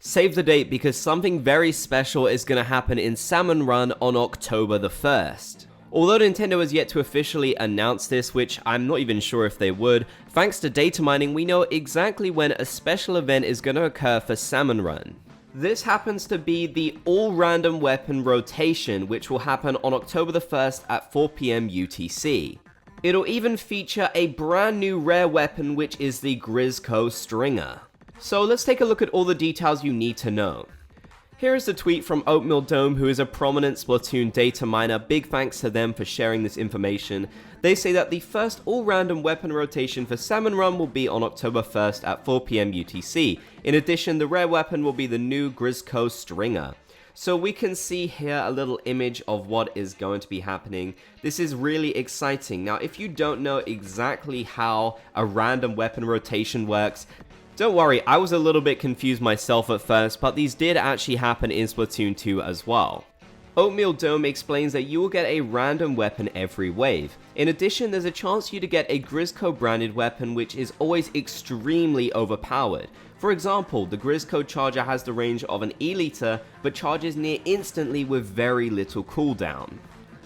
Save the date because something very special is going to happen in Salmon Run on October the 1st. Although Nintendo has yet to officially announce this, which I'm not even sure if they would, thanks to data mining we know exactly when a special event is going to occur for Salmon Run. This happens to be the all-random weapon rotation, which will happen on October the 1st at 4 PM UTC. It'll even feature a brand new rare weapon, which is the Grizzco Stringer. So let's take a look at all the details you need to know. Here is the tweet from OatmealDome, who is a prominent Splatoon data miner. Big thanks to them for sharing this information. They say that the first all-random weapon rotation for Salmon Run will be on October 1st at 4 PM UTC. In addition, the rare weapon will be the new Grizzco Stringer. So we can see here a little image of what is going to be happening. This is really exciting. Now, if you don't know exactly how a random weapon rotation works, don't worry, I was a little bit confused myself at first, but these did actually happen in Splatoon 2 as well. OatmealDome explains that you will get a random weapon every wave. In addition, there's a chance for you to get a Grizzco branded weapon, which is always extremely overpowered. For example, the Grizzco Charger has the range of an E-liter, but charges near instantly with very little cooldown.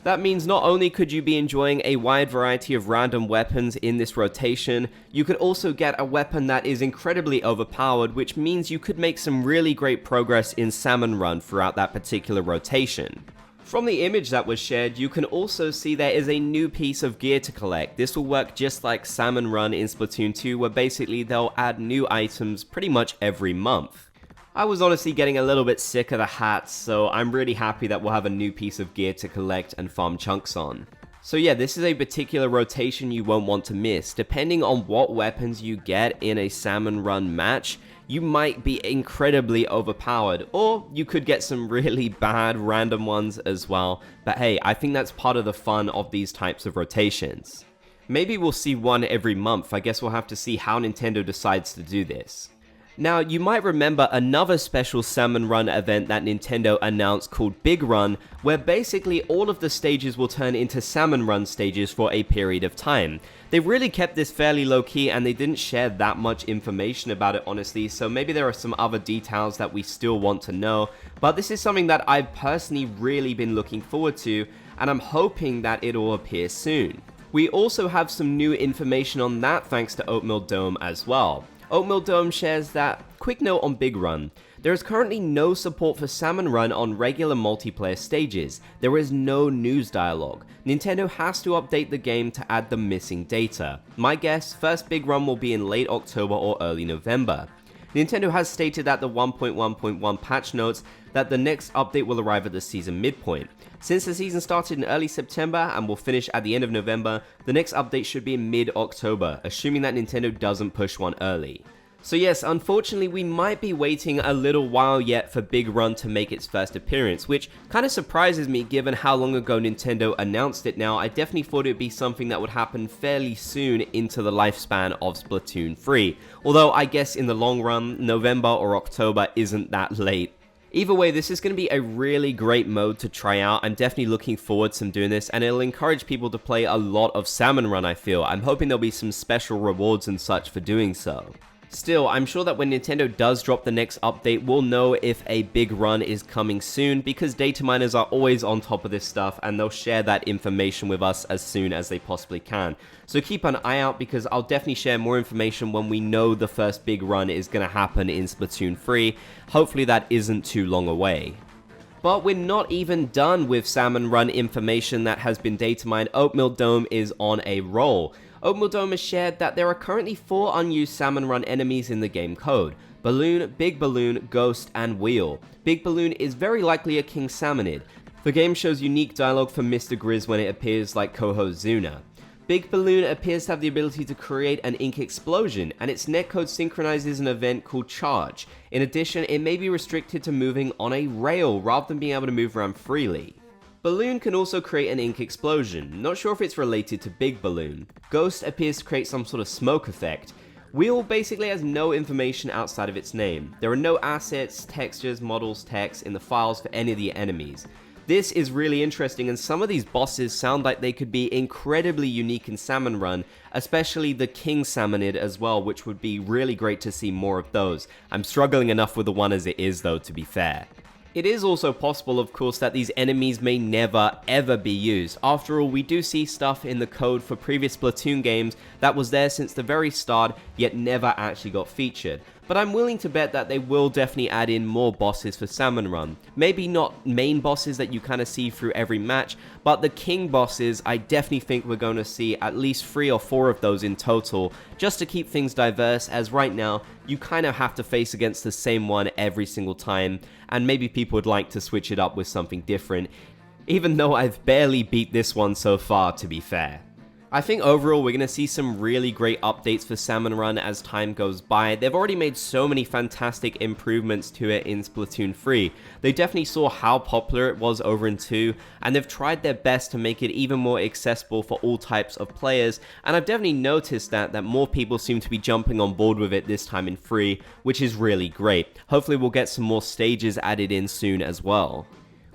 That means not only could you be enjoying a wide variety of random weapons in this rotation, you could also get a weapon that is incredibly overpowered, which means you could make some really great progress in Salmon Run throughout that particular rotation. From the image that was shared, you can also see there is a new piece of gear to collect. This will work just like Salmon Run in Splatoon 2, where basically they'll add new items pretty much every month. I was honestly getting a little bit sick of the hats, so I'm really happy that we'll have a new piece of gear to collect and farm chunks on. So yeah, this is a particular rotation you won't want to miss. Depending on what weapons you get in a Salmon Run match, you might be incredibly overpowered, or you could get some really bad random ones as well. But hey, I think that's part of the fun of these types of rotations. Maybe we'll see one every month. I guess we'll have to see how Nintendo decides to do this. Now, you might remember another special Salmon Run event that Nintendo announced called Big Run, where basically all of the stages will turn into Salmon Run stages for a period of time. They really kept this fairly low-key and they didn't share that much information about it, honestly, so maybe there are some other details that we still want to know, but this is something that I've personally really been looking forward to, and I'm hoping that it'll appear soon. We also have some new information on that thanks to OatmealDome as well. OatmealDome shares that, quick note on Big Run, there is currently no support for Salmon Run on regular multiplayer stages. There is no news dialogue. Nintendo has to update the game to add the missing data. My guess, first Big Run will be in late October or early November. Nintendo has stated that the 1.1.1 patch notes that the next update will arrive at the season midpoint. Since the season started in early September and will finish at the end of November, the next update should be in mid-October, assuming that Nintendo doesn't push one early. So yes, unfortunately we might be waiting a little while yet for Big Run to make its first appearance, which kind of surprises me given how long ago Nintendo announced it now. I definitely thought it would be something that would happen fairly soon into the lifespan of Splatoon 3, although I guess in the long run, November or October isn't that late. Either way, this is going to be a really great mode to try out. I'm definitely looking forward to doing this, and it'll encourage people to play a lot of Salmon Run, I feel. I'm hoping there'll be some special rewards and such for doing so. Still, I'm sure that when Nintendo does drop the next update, we'll know if a big run is coming soon, because data miners are always on top of this stuff and they'll share that information with us as soon as they possibly can. So keep an eye out, because I'll definitely share more information when we know the first big run is going to happen in Splatoon 3. Hopefully that isn't too long away. But we're not even done with Salmon Run information that has been data mined. OatmealDome is on a roll. OatmealDome has shared that there are currently 4 unused Salmon Run enemies in the game code: Balloon, Big Balloon, Ghost, and Wheel. Big Balloon is very likely a King Salmonid. The game shows unique dialogue for Mr. Grizz when it appears like co-host Zuna. Big Balloon appears to have the ability to create an ink explosion, and its netcode synchronizes an event called Charge. In addition, it may be restricted to moving on a rail rather than being able to move around freely. Balloon can also create an ink explosion, not sure if it's related to Big Balloon. Ghost appears to create some sort of smoke effect. Wheel basically has no information outside of its name. There are no assets, textures, models, text in the files for any of the enemies. This is really interesting, and some of these bosses sound like they could be incredibly unique in Salmon Run, especially the King Salmonid as well, which would be really great to see more of those. I'm struggling enough with the one as it is though, to be fair. It is also possible, of course, that these enemies may never ever be used. After all, we do see stuff in the code for previous Splatoon games that was there since the very start, yet never actually got featured. But I'm willing to bet that they will definitely add in more bosses for Salmon Run. Maybe not main bosses that you kind of see through every match, but the king bosses, I definitely think we're going to see at least 3 or 4 of those in total, just to keep things diverse, as right now, you kind of have to face against the same one every single time, and maybe people would like to switch it up with something different, even though I've barely beat this one so far, to be fair. I think overall we're going to see some really great updates for Salmon Run as time goes by. They've already made so many fantastic improvements to it in Splatoon 3. They definitely saw how popular it was over in 2, and they've tried their best to make it even more accessible for all types of players, and I've definitely noticed that more people seem to be jumping on board with it this time in 3, which is really great. Hopefully we'll get some more stages added in soon as well.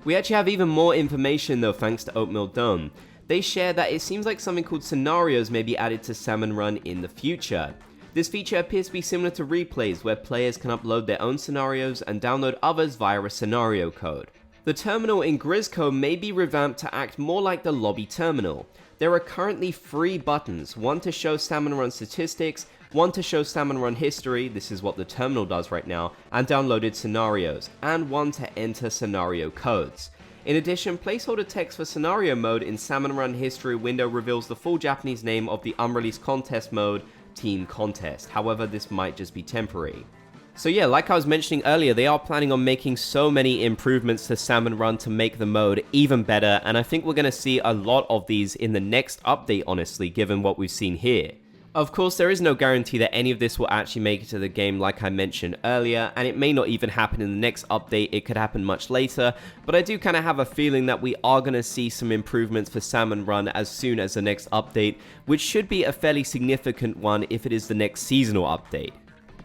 We actually have even more information though, thanks to OatmealDome. They share that it seems like something called scenarios may be added to Salmon Run in the future. This feature appears to be similar to replays, where players can upload their own scenarios and download others via a scenario code. The terminal in Grizzco may be revamped to act more like the lobby terminal. There are currently 3 buttons, one to show Salmon Run statistics, one to show Salmon Run history, this is what the terminal does right now, and downloaded scenarios, and one to enter scenario codes. In addition, placeholder text for scenario mode in Salmon Run history window reveals the full Japanese name of the unreleased contest mode, Team Contest. However, this might just be temporary. So yeah, like I was mentioning earlier, they are planning on making so many improvements to Salmon Run to make the mode even better, and I think we're going to see a lot of these in the next update, honestly, given what we've seen here. Of course, there is no guarantee that any of this will actually make it to the game like I mentioned earlier, and it may not even happen in the next update, it could happen much later, but I do kind of have a feeling that we are going to see some improvements for Salmon Run as soon as the next update, which should be a fairly significant one if it is the next seasonal update.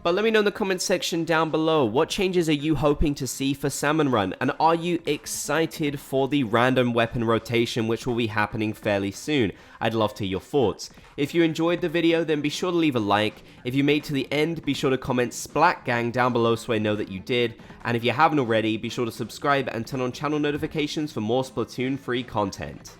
But let me know in the comments section down below, what changes are you hoping to see for Salmon Run, and are you excited for the random weapon rotation which will be happening fairly soon? I'd love to hear your thoughts. If you enjoyed the video, then be sure to leave a like. If you made it to the end, be sure to comment Splat Gang down below so I know that you did. And if you haven't already, be sure to subscribe and turn on channel notifications for more Splatoon 3 content.